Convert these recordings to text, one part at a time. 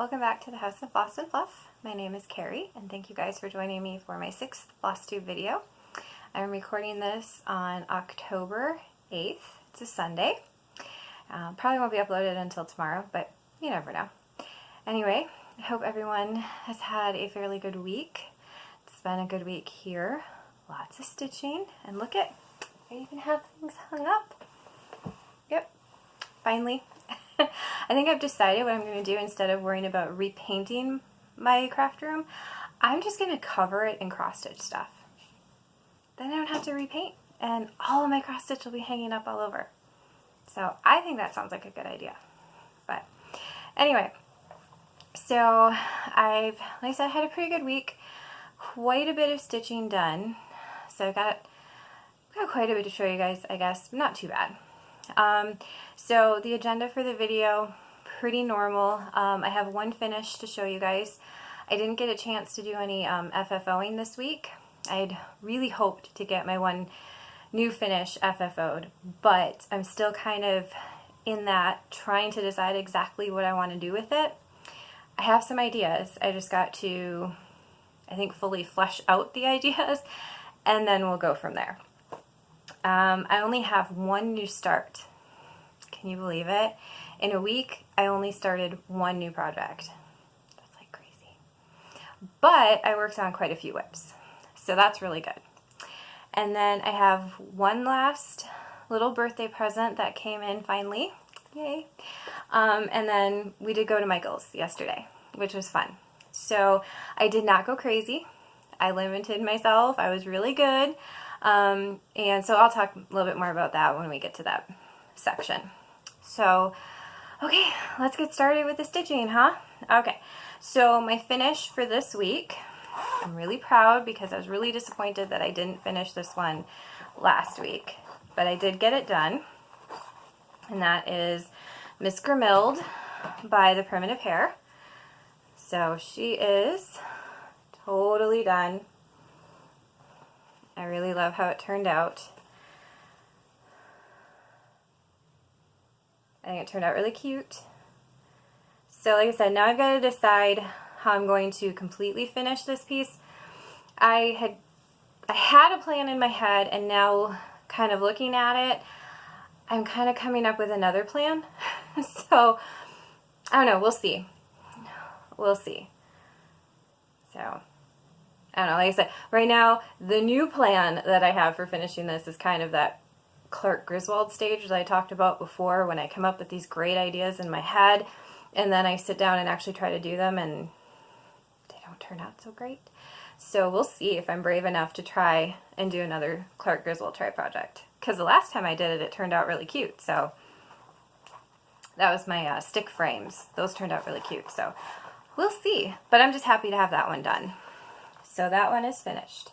welcome back to the House of Floss and Fluff. My name is Carrie, and thank you guys for joining me for my 6th Flosstube video. I'm recording this on October 8th. It's a Sunday. Probably won't be uploaded until tomorrow, but you never know. Anyway, I hope everyone has had a fairly good week. It's been a good week here. Lots of stitching, and look at, I even have things hung up. Yep, finally. I think I've decided what I'm going to do instead of worrying about repainting my craft room. I'm just going to cover it in cross stitch stuff. Then I don't have to repaint, and all of my cross stitch will be hanging up all over. So I think that sounds like a good idea. But anyway, so like I said, I had a pretty good week. Quite a bit of stitching done. So I've got quite a bit to show you guys, I guess. Not too bad. So the agenda for the video, pretty normal. I have one finish to show you guys. I didn't get a chance to do any FFOing this week. I'd really hoped to get my one new finish FFO'd, but I'm still kind of in that, trying to decide exactly what I want to do with it. I have some ideas. I just got to, I think, fully flesh out the ideas, and then we'll go from there. I only have one new start. Can you believe it? In a week, I only started one new project. That's like crazy. But I worked on quite a few whips, so that's really good. And then I have one last little birthday present that came in finally. Yay. And then we did go to Michael's yesterday, which was fun. So I did not go crazy. I limited myself. I was really good. And so I'll talk a little bit more about that when we get to that section. So, okay, let's get started with the stitching, huh? Okay, so my finish for this week, I'm really proud because I was really disappointed that I didn't finish this one last week, but I did get it done, and that is Miss Grimilde by the Primitive Hare. So she is totally done. I really love how it turned out. I think it turned out really cute. So like I said, now I've got to decide how I'm going to completely finish this piece. I had a plan in my head, and now kind of looking at it, I'm kind of coming up with another plan. So I don't know, we'll see. We'll see. So I don't know, like I said, right now, the new plan that I have for finishing this is kind of that Clark Griswold stage that I talked about before, when I come up with these great ideas in my head, and then I sit down and actually try to do them, and they don't turn out so great. So we'll see if I'm brave enough to try and do another Clark Griswold try project. Because the last time I did it, it turned out really cute. So that was my stick frames. Those turned out really cute. So we'll see. But I'm just happy to have that one done. So that one is finished.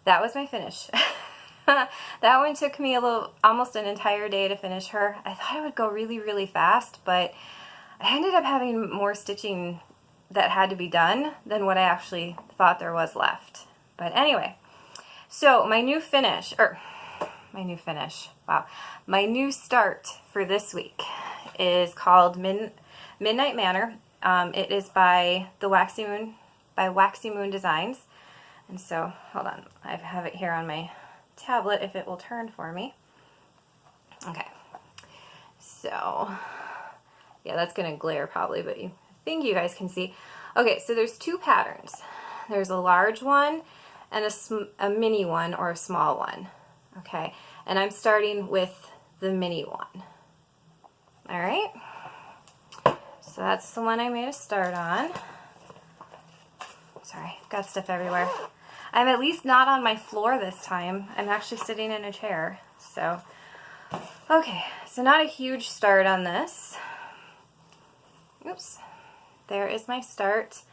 That was my finish. That one took me almost an entire day to finish her. I thought it would go really, really fast, but I ended up having more stitching that had to be done than what I actually thought there was left. But anyway, so my new start for this week is called Midnight Manor. It is by the Waxy Moon Designs. And so, hold on, I have it here on my tablet if it will turn for me. Okay, so yeah, that's gonna glare probably, but I think you guys can see. Okay, so there's two patterns. There's a large one and a mini one, or a small one. Okay, and I'm starting with the mini one. All right, so that's the one I made a start on. Sorry, got stuff everywhere. I'm at least not on my floor this time. I'm actually sitting in a chair. So, okay, so not a huge start on this. Oops. There is my start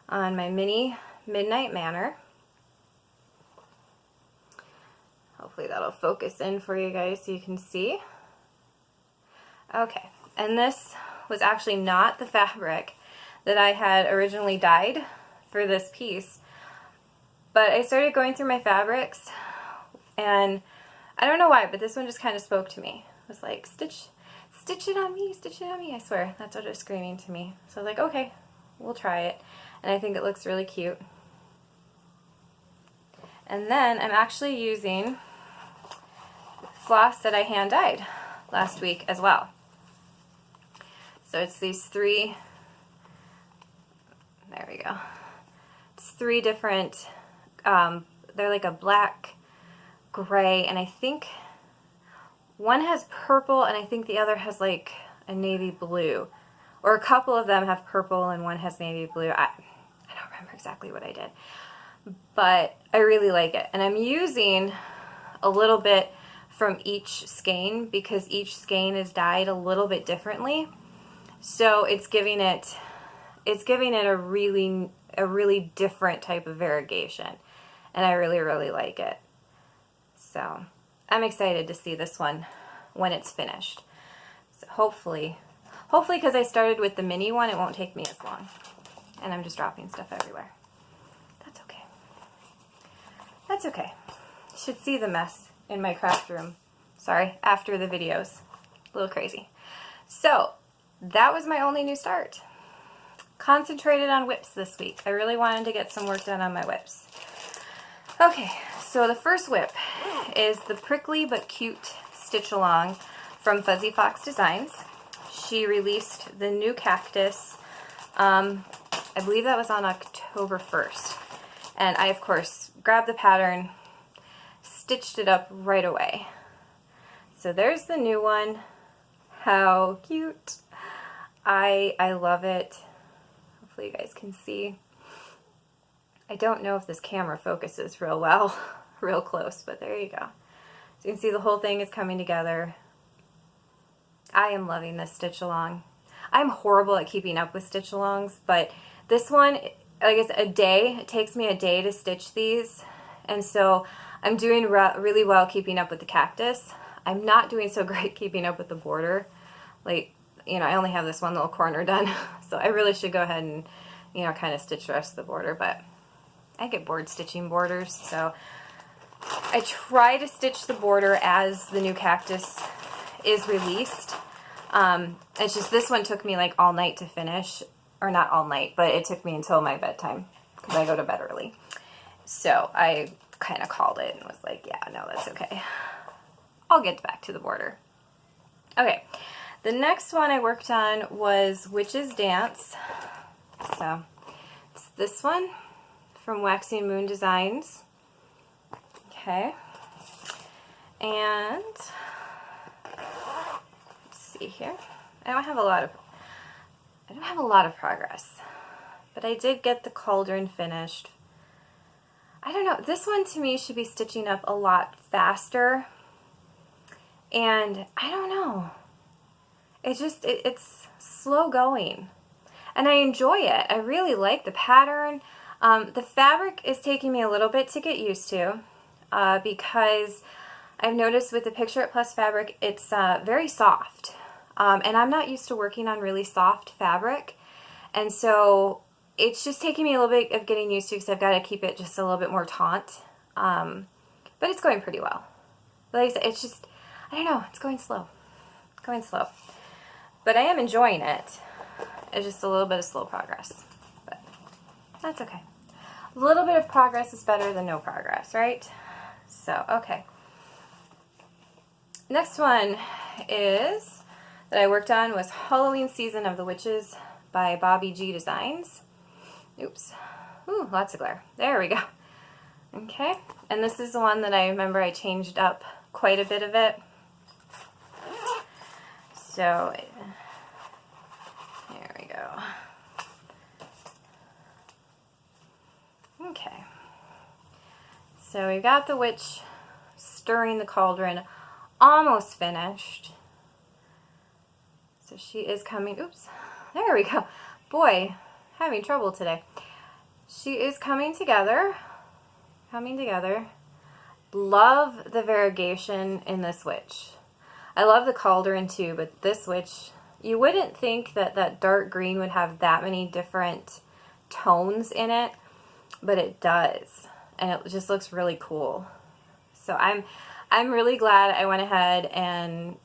on my mini Midnight Manor. Hopefully that'll focus in for you guys so you can see. Okay, and this was actually not the fabric that I had originally dyed for this piece. But I started going through my fabrics, and I don't know why, but this one just kind of spoke to me. It was like, stitch stitch it on me, stitch it on me. I swear, that's what it was screaming to me. So I was like, okay, we'll try it. And I think it looks really cute. And then I'm actually using floss that I hand dyed last week as well. So it's these three, there we go. It's three different, they're like a black, gray, and I think one has purple and I think the other has like a navy blue. Or a couple of them have purple and one has navy blue. I don't remember exactly what I did. But I really like it. And I'm using a little bit from each skein because each skein is dyed a little bit differently. So it's giving it a really different type of variegation. And I really, really like it. So I'm excited to see this one when it's finished. So hopefully because I started with the mini one, it won't take me as long. And I'm just dropping stuff everywhere. That's okay. That's okay. You should see the mess in my craft room. Sorry, after the videos. A little crazy. So that was my only new start. Concentrated on whips this week. I really wanted to get some work done on my whips. Okay, so the first whip is the Prickly But Cute Stitch Along from Fuzzy Fox Designs. She released the new cactus, I believe that was on October 1st. And I, of course, grabbed the pattern, stitched it up right away. So there's the new one. How cute. I love it. Hopefully you guys can see. I don't know if this camera focuses real well, real close, but there you go. So you can see the whole thing is coming together. I am loving this stitch along. I'm horrible at keeping up with stitch alongs, but this one, like it's a day. It takes me a day to stitch these, and so I'm doing really well keeping up with the cactus. I'm not doing so great keeping up with the border. Like, you know, I only have this one little corner done, so I really should go ahead and, you know, kind of stitch the rest of the border, but I get bored stitching borders, so I try to stitch the border as the new cactus is released. It's just this one took me like all night to finish, or not all night, but it took me until my bedtime because I go to bed early. So I kind of called it and was like, yeah, no, that's okay. I'll get back to the border. Okay, the next one I worked on was Witch's Dance. So it's this one from Waxing Moon Designs. Okay, and let's see here. I don't have a lot of progress, but I did get the cauldron finished. I don't know, this one to me should be stitching up a lot faster, and I don't know. It's just, it's slow going, and I enjoy it. I really like the pattern. The fabric is taking me a little bit to get used to because I've noticed with the Picture It Plus fabric, it's very soft. And I'm not used to working on really soft fabric. And so it's just taking me a little bit of getting used to because I've got to keep it just a little bit more taut. But it's going pretty well. But like I said, it's just, I don't know, it's going slow. It's going slow. But I am enjoying it. It's just a little bit of slow progress. But that's okay. A little bit of progress is better than no progress, right? So, okay. Next one is, that I worked on, was Halloween Season of the Witches by Bobbie G Designs. Oops. Ooh, lots of glare. There we go. Okay. And this is the one that I remember I changed up quite a bit of it. So, there we go. Okay. So we've got the witch stirring the cauldron almost finished. So she is coming, oops, there we go. Boy, having trouble today. She is coming together. Love the variegation in this witch. I love the cauldron too, but this witch, you wouldn't think that that dark green would have that many different tones in it, but it does. And it just looks really cool. So I'm really glad I went ahead and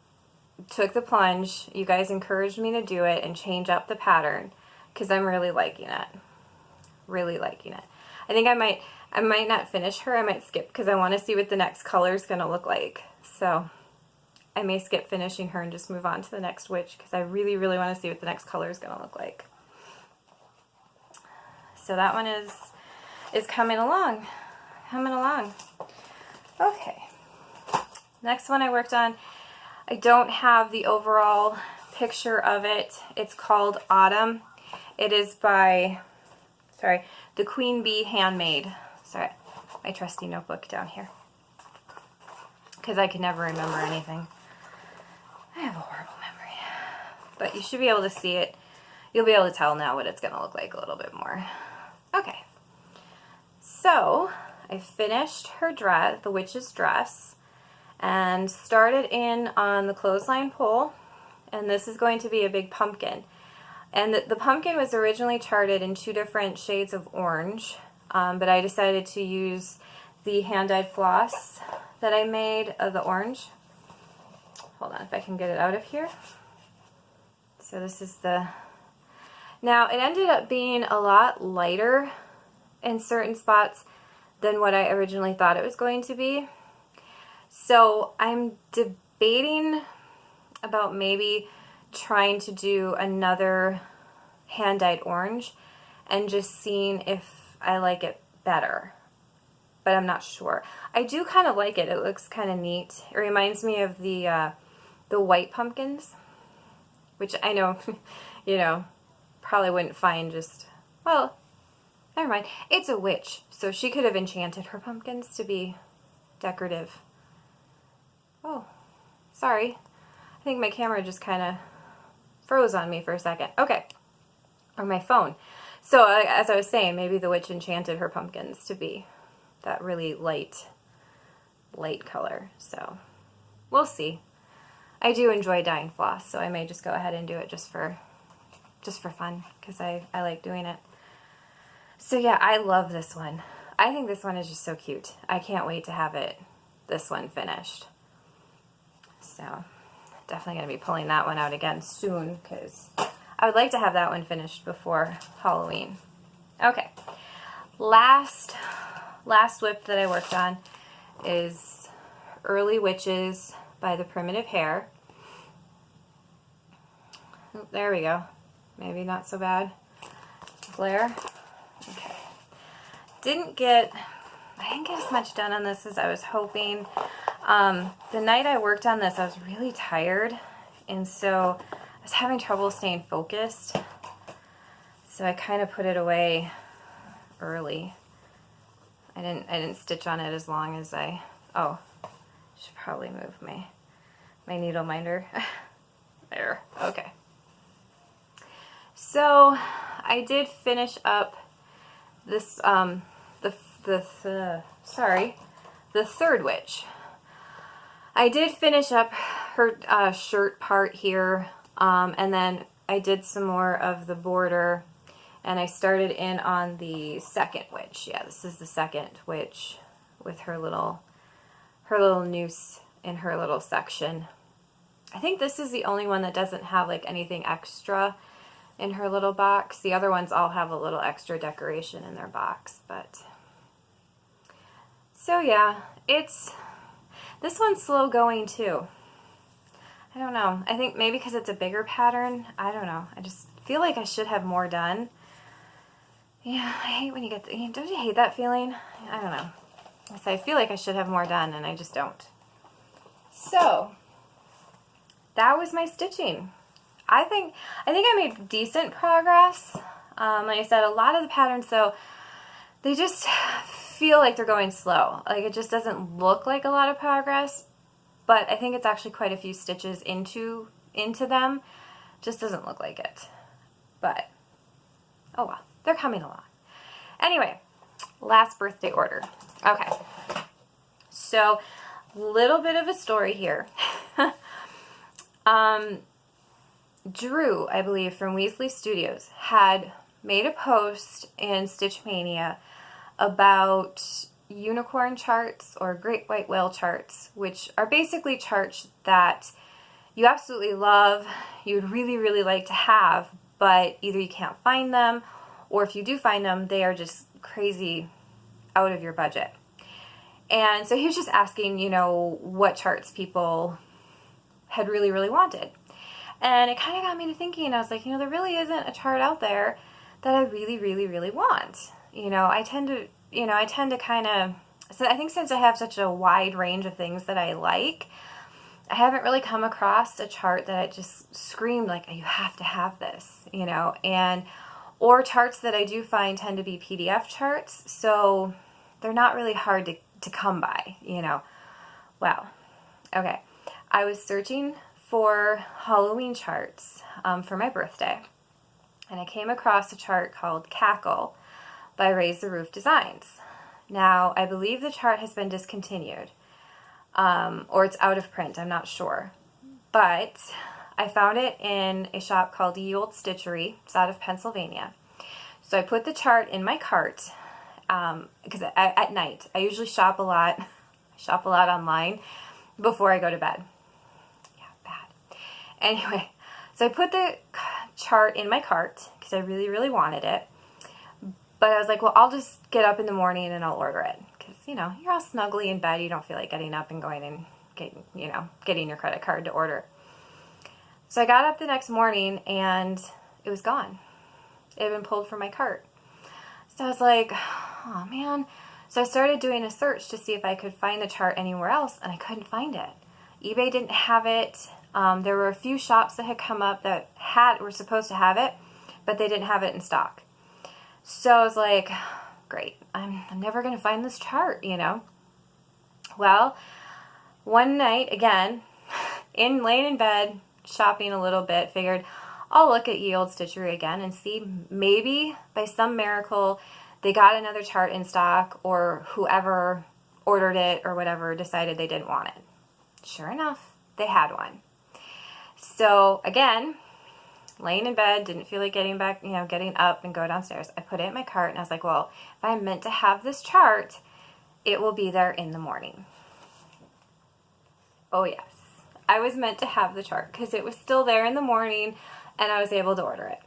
took the plunge. You guys encouraged me to do it and change up the pattern because I'm really liking it. Really liking it. I think I might not finish her. I might skip because I want to see what the next color is going to look like. So I may skip finishing her and just move on to the next witch because I really, really want to see what the next color is going to look like. So that one is coming along. Coming along. Okay. Next one I worked on, I don't have the overall picture of it. It's called Autumn. It is by, sorry, the Queen Bee Handmade. Sorry, my trusty notebook down here. Because I can never remember anything. I have a horrible memory. But you should be able to see it. You'll be able to tell now what it's going to look like a little bit more. Okay. So, I finished her dress, the witch's dress, and started in on the clothesline pole, and this is going to be a big pumpkin. And the pumpkin was originally charted in 2 different shades of orange, but I decided to use the hand-dyed floss that I made of the orange. Hold on, if I can get it out of here. So this is the... Now, it ended up being a lot lighter in certain spots than what I originally thought it was going to be. So I'm debating about maybe trying to do another hand-dyed orange and just seeing if I like it better. But I'm not sure. I do kind of like it. It looks kind of neat. It reminds me of the white pumpkins, which I know, you know, probably wouldn't find just, well, never mind. It's a witch, so she could have enchanted her pumpkins to be decorative. Oh, sorry. I think my camera just kind of froze on me for a second. Okay. Or my phone. So, as I was saying, maybe the witch enchanted her pumpkins to be that really light color. So, we'll see. I do enjoy dyeing floss, so I may just go ahead and do it just for fun, because I like doing it. So yeah, I love this one. I think this one is just so cute. I can't wait to have this one finished. So definitely going to be pulling that one out again soon because I would like to have that one finished before Halloween. Okay, last whip that I worked on is Early Witches by the Primitive Hair. Oh, there we go. Maybe not so bad. Glare. Okay. I didn't get as much done on this as I was hoping. The night I worked on this, I was really tired, and so I was having trouble staying focused. So I kind of put it away early. I didn't stitch on it as long as I should probably move my needle minder. There. Okay. So I did finish up this the third witch. I did finish up her shirt part here, and then I did some more of the border, and I started in on the second witch. Yeah, this is the second witch with her little noose in her little section. I think this is the only one that doesn't have like anything extra in her little box. The other ones all have a little extra decoration in their box, but so yeah, this one's slow going too. I don't know. I think maybe because it's a bigger pattern. I don't know. I just feel like I should have more done. Yeah, I hate when you get don't you hate that feeling? I don't know. I feel like I should have more done and I just don't. So that was my stitching. I think I made decent progress. Like I said, a lot of the patterns though, they just feel like they're going slow. Like it just doesn't look like a lot of progress, but I think it's actually quite a few stitches into them. Just doesn't look like it. But oh well, they're coming along. Anyway, last birthday order. Okay. So, little bit of a story here. Drew, I believe, from Weasley Studios, had made a post in Stitch Mania about unicorn charts or great white whale charts, which are basically charts that you absolutely love, you would really, really like to have, but either you can't find them, or if you do find them, they are just crazy out of your budget. And so he was just asking, you know, what charts people had really, really wanted. And it kind of got me to thinking. I was like, you know, there really isn't a chart out there that I really, really, really want. You know, I tend to kind of, so I think since I have such a wide range of things that I like, I haven't really come across a chart that I just screamed like, you have to have this, you know, or charts that I do find tend to be PDF charts, so they're not really hard to come by, you know. Well, okay, I was searching for Halloween charts for my birthday, and I came across a chart called Cackle by Raise the Roof Designs. Now, I believe the chart has been discontinued, or it's out of print, I'm not sure. But I found it in a shop called Ye Olde Stitchery. It's out of Pennsylvania. So I put the chart in my cart, because at night, I usually shop a lot. I shop a lot online before I go to bed. Yeah, bad. Anyway, so I put the chart in my cart because I really, really wanted it. But I was like, well, I'll just get up in the morning and I'll order it. Because, you know, you're all snuggly in bed. You don't feel like getting up and going and getting your credit card to order. So I got up the next morning and it was gone. It had been pulled from my cart. So I was like, oh man. So I started doing a search to see if I could find the chart anywhere else, and I couldn't find it. eBay didn't have it. There were a few shops that had come up that were supposed to have it, but they didn't have it in stock. So I was like, great, I'm never going to find this chart, you know. Well, one night, again, laying in bed, shopping a little bit, figured I'll look at Ye Olde Stitchery again and see maybe by some miracle they got another chart in stock, or whoever ordered it or whatever decided they didn't want it. Sure enough, they had one. So again, laying in bed, didn't feel like getting up and go downstairs. I put it in my cart and I was like, well, if I'm meant to have this chart, it will be there in the morning. Oh yes, I was meant to have the chart because it was still there in the morning and I was able to order it.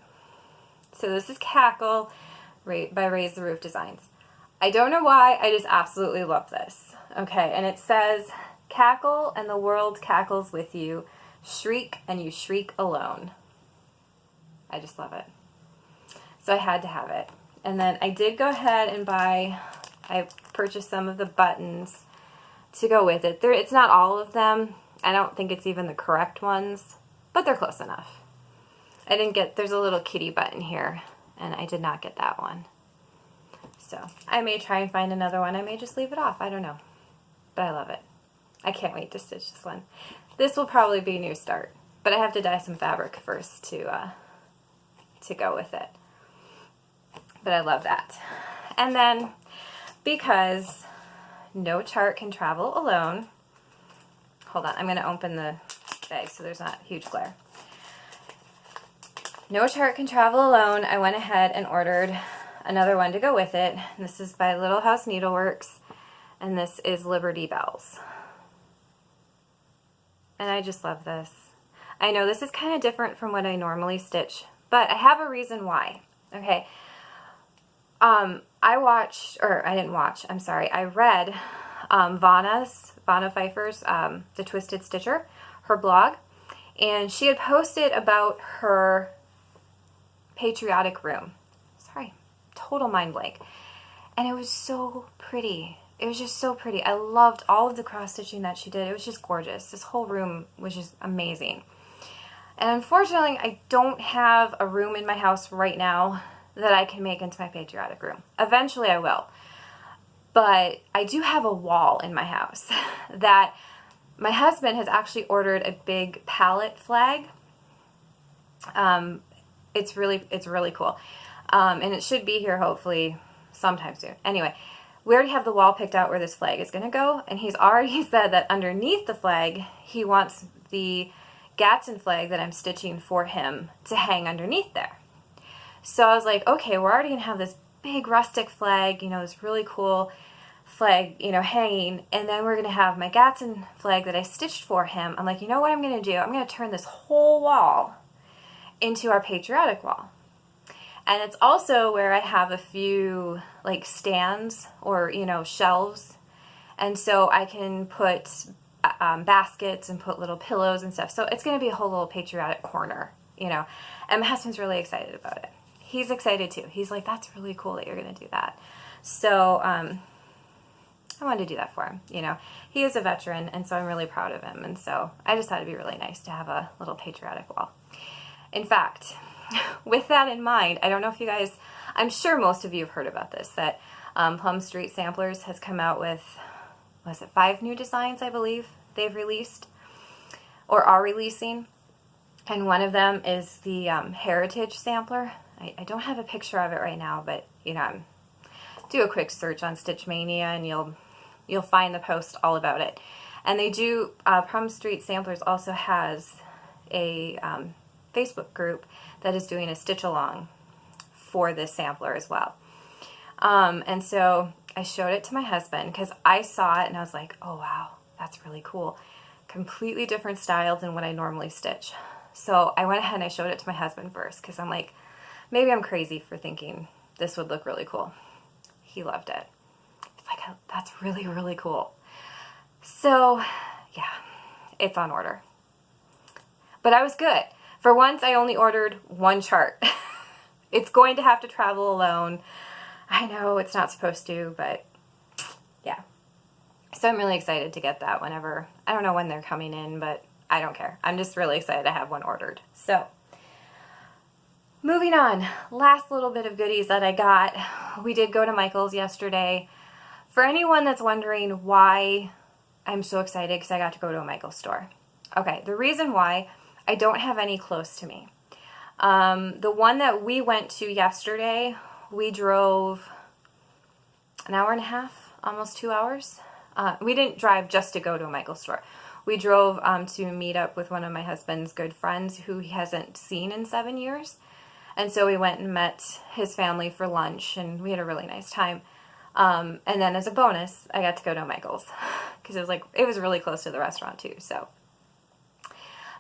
So this is Cackle by Raise the Roof Designs. I don't know why, I just absolutely love this. Okay, and it says, cackle and the world cackles with you, shriek and you shriek alone. I just love it. So I had to have it. And then I did go ahead and I purchased some of the buttons to go with it. It's not all of them. I don't think it's even the correct ones, but they're close enough. There's a little kitty button here, and I did not get that one. So I may try and find another one. I may just leave it off. I don't know. But I love it. I can't wait to stitch this one. This will probably be a new start, but I have to dye some fabric first to go with it. But I love that. And then, because no chart can travel alone, hold on, I'm going to open the bag so there's not huge glare. No chart can travel alone. I went ahead and ordered another one to go with it. This is by Little House Needleworks, and this is Liberty Bells. And I just love this. I know this is kind of different from what I normally stitch, but I have a reason why. Okay. I read Vanna Pfeiffer's The Twisted Stitcher, her blog, and she had posted about her patriotic room. Sorry, total mind blank. And it was so pretty. It was just so pretty. I loved all of the cross stitching that she did. It was just gorgeous. This whole room was just amazing. And unfortunately, I don't have a room in my house right now that I can make into my patriotic room. Eventually I will. But I do have a wall in my house that my husband has actually ordered a big palette flag. It's really cool. And it should be here hopefully sometime soon. Anyway, we already have the wall picked out where this flag is going to go, and he's already said that underneath the flag, he wants the Gadsden flag that I'm stitching for him to hang underneath there. So I was like, okay, we're already going to have this big rustic flag, you know, this really cool flag, you know, hanging, and then we're going to have my Gadsden flag that I stitched for him. I'm like, you know what I'm going to do? I'm going to turn this whole wall into our patriotic wall. And it's also where I have a few like stands or, you know, shelves. And so I can put baskets and put little pillows and stuff. So it's going to be a whole little patriotic corner, you know. And my husband's really excited about it. He's excited too. He's like, that's really cool that you're going to do that. So I wanted to do that for him, you know. He is a veteran, and so I'm really proud of him. And so I just thought it'd be really nice to have a little patriotic wall. In fact, with that in mind, I don't know if you guys, I'm sure most of you have heard about this, that Plum Street Samplers has come out with, was it 5 new designs, I believe, they've released or are releasing. And one of them is the Heritage Sampler. I don't have a picture of it right now, but, you know, do a quick search on Stitch Mania and you'll find the post all about it. And they do, Plum Street Samplers also has a Facebook group that is doing a stitch along for this sampler as well. And so I showed it to my husband because I saw it and I was like, oh wow, that's really cool. Completely different style than what I normally stitch. So I went ahead and I showed it to my husband first because I'm like, maybe I'm crazy for thinking this would look really cool. He loved it. He's like, that's really, really cool. So yeah, it's on order. But I was good. For once, I only ordered 1 chart. It's going to have to travel alone. I know it's not supposed to, but yeah. So I'm really excited to get that whenever, I don't know when they're coming in, but I don't care. I'm just really excited to have one ordered. So moving on, last little bit of goodies that I got. We did go to Michael's yesterday. For anyone that's wondering why I'm so excited because I got to go to a Michael's store. Okay, the reason why, I don't have any close to me. The one that we went to yesterday, we drove an hour and a half, almost 2 hours. We didn't drive just to go to a Michael's store. We drove to meet up with one of my husband's good friends who he hasn't seen in 7 years. And so we went and met his family for lunch, and we had a really nice time. And then as a bonus, I got to go to a Michael's because it was really close to the restaurant too. So.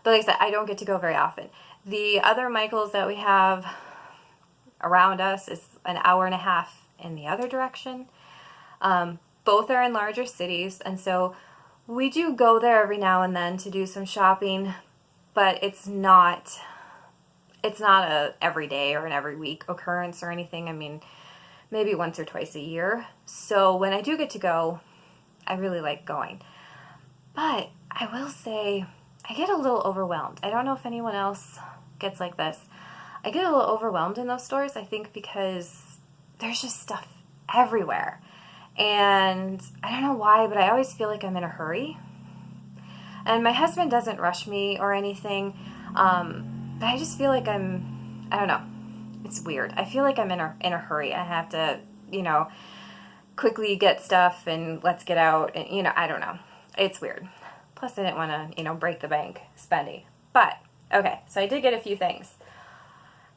But like I said, I don't get to go very often. The other Michael's that we have around us is an hour and a half in the other direction. Both are in larger cities, and so we do go there every now and then to do some shopping, but it's not a everyday or an every week occurrence or anything. I mean, maybe once or twice a year. So when I do get to go, I really like going. But I will say, I get a little overwhelmed. I don't know if anyone else gets like this. I get a little overwhelmed in those stores, I think, because there's just stuff everywhere. And I don't know why, but I always feel like I'm in a hurry. And my husband doesn't rush me or anything, but I just feel like I don't know. It's weird. I feel like I'm in a hurry. I have to, you know, quickly get stuff and let's get out. And, you know, I don't know. It's weird. Plus, I didn't want to, you know, break the bank spendy. But, okay, so I did get a few things.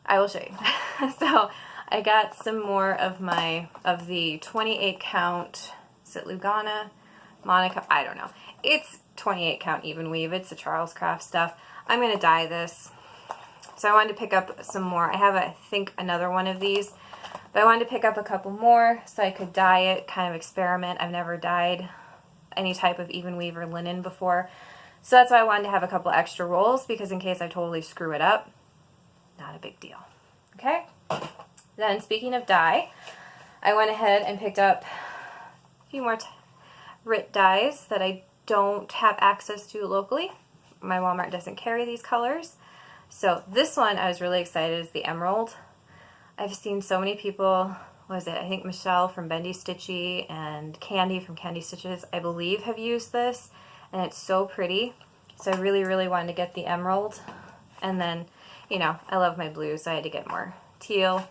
I will show you. So, I got some more of the 28 count, is it Lugana? Monica? I don't know. It's 28 count even weave. It's the Charles Craft stuff. I'm going to dye this. So, I wanted to pick up some more. I have, I think, another one of these. But I wanted to pick up a couple more so I could dye it, kind of experiment. I've never dyed any type of even weave or linen before. So that's why I wanted to have a couple extra rolls, because in case I totally screw it up, not a big deal. Okay? Then speaking of dye, I went ahead and picked up a few more RIT dyes that I don't have access to locally. My Walmart doesn't carry these colors. So this one I was really excited is the Emerald. I've seen so many people, I think Michelle from Bendy Stitchy and Candy from Candy Stitches, I believe, have used this, and it's so pretty. So I really, really wanted to get the Emerald. And then, you know, I love my blue, so I had to get more teal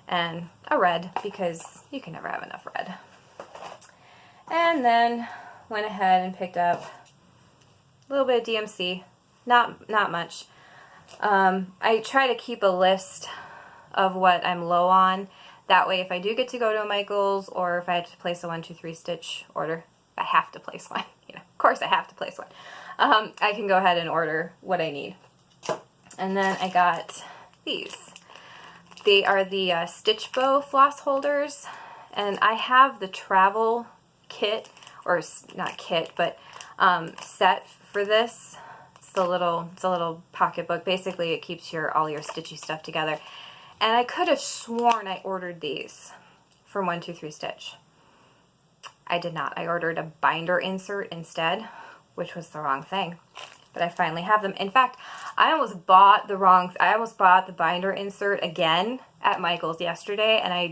and a red, because you can never have enough red. And then went ahead and picked up a little bit of DMC, not much. I try to keep a list of what I'm low on. That way, if I do get to go to a Michael's, or if I have to place a 1, 2, 3 stitch order, I have to place one, you know, of course I have to place one, I can go ahead and order what I need. And then I got these. They are the Stitch Bow floss holders, and I have the travel kit, or not kit, but set for this. It's a little pocketbook. Basically, it keeps all your stitchy stuff together. And I could have sworn I ordered these from 1, 2, 3 Stitch. I did not. I ordered a binder insert instead, which was the wrong thing. But I finally have them. In fact, I almost bought the binder insert again at Michael's yesterday, and I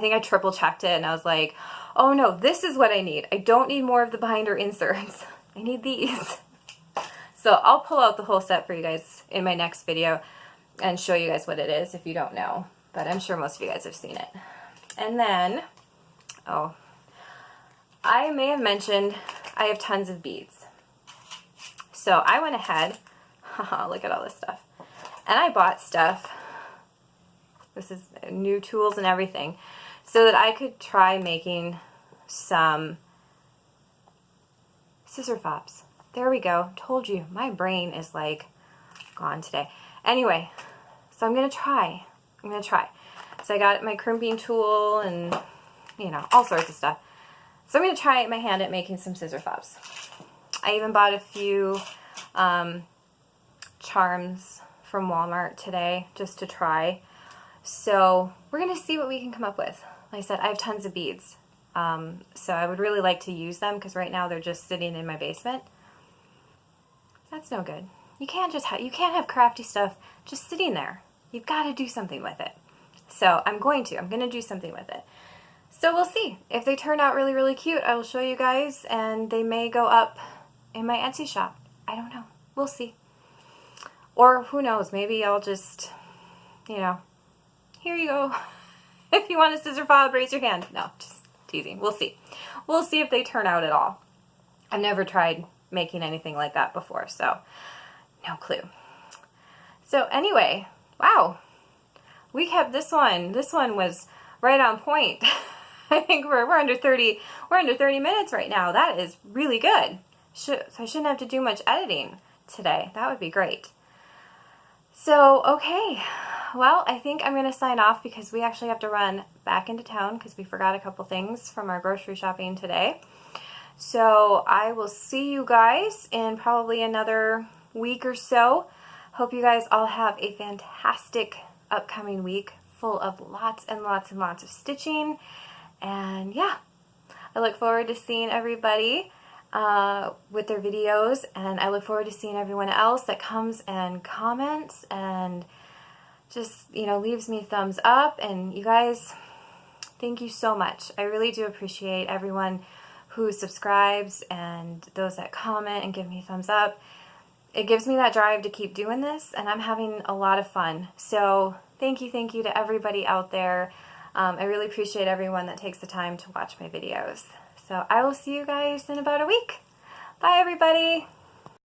think I triple checked it, and I was like, oh no, this is what I need. I don't need more of the binder inserts. I need these. So I'll pull out the whole set for you guys in my next video and show you guys what it is if you don't know. But I'm sure most of you guys have seen it. And then, oh, I may have mentioned I have tons of beads. So I went ahead, look at all this stuff, and I bought stuff, this is new tools and everything, so that I could try making some scissor fobs. There we go. Told you, my brain is like gone today. Anyway, so I'm going to try. So I got my crimping tool and, you know, all sorts of stuff. So I'm going to try my hand at making some scissor fobs. I even bought a few charms from Walmart today just to try. So we're going to see what we can come up with. Like I said, I have tons of beads. So I would really like to use them because right now they're just sitting in my basement. That's no good. You can't have crafty stuff just sitting there. You've got to do something with it. So I'm going to do something with it. So we'll see. If they turn out really, really cute, I will show you guys, and they may go up in my Etsy shop. I don't know. We'll see. Or who knows, maybe I'll just, you know, here you go. If you want a scissor fob, raise your hand. No, just teasing. We'll see. We'll see if they turn out at all. I've never tried making anything like that before, so no clue. So anyway, wow. We kept this one. This one was right on point. I think we're under 30 minutes right now. That is really good. So I shouldn't have to do much editing today. That would be great. So, okay. Well, I think I'm going to sign off because we actually have to run back into town because we forgot a couple things from our grocery shopping today. So I will see you guys in probably another week or so. Hope you guys all have a fantastic upcoming week full of lots and lots and lots of stitching. And yeah, I look forward to seeing everybody with their videos, and I look forward to seeing everyone else that comes and comments and just, you know, leaves me thumbs up. And you guys, thank you so much. I really do appreciate everyone who subscribes and those that comment and give me thumbs up. It gives me that drive to keep doing this, and I'm having a lot of fun. So thank you to everybody out there. I really appreciate everyone that takes the time to watch my videos. So I will see you guys in about a week. Bye, everybody.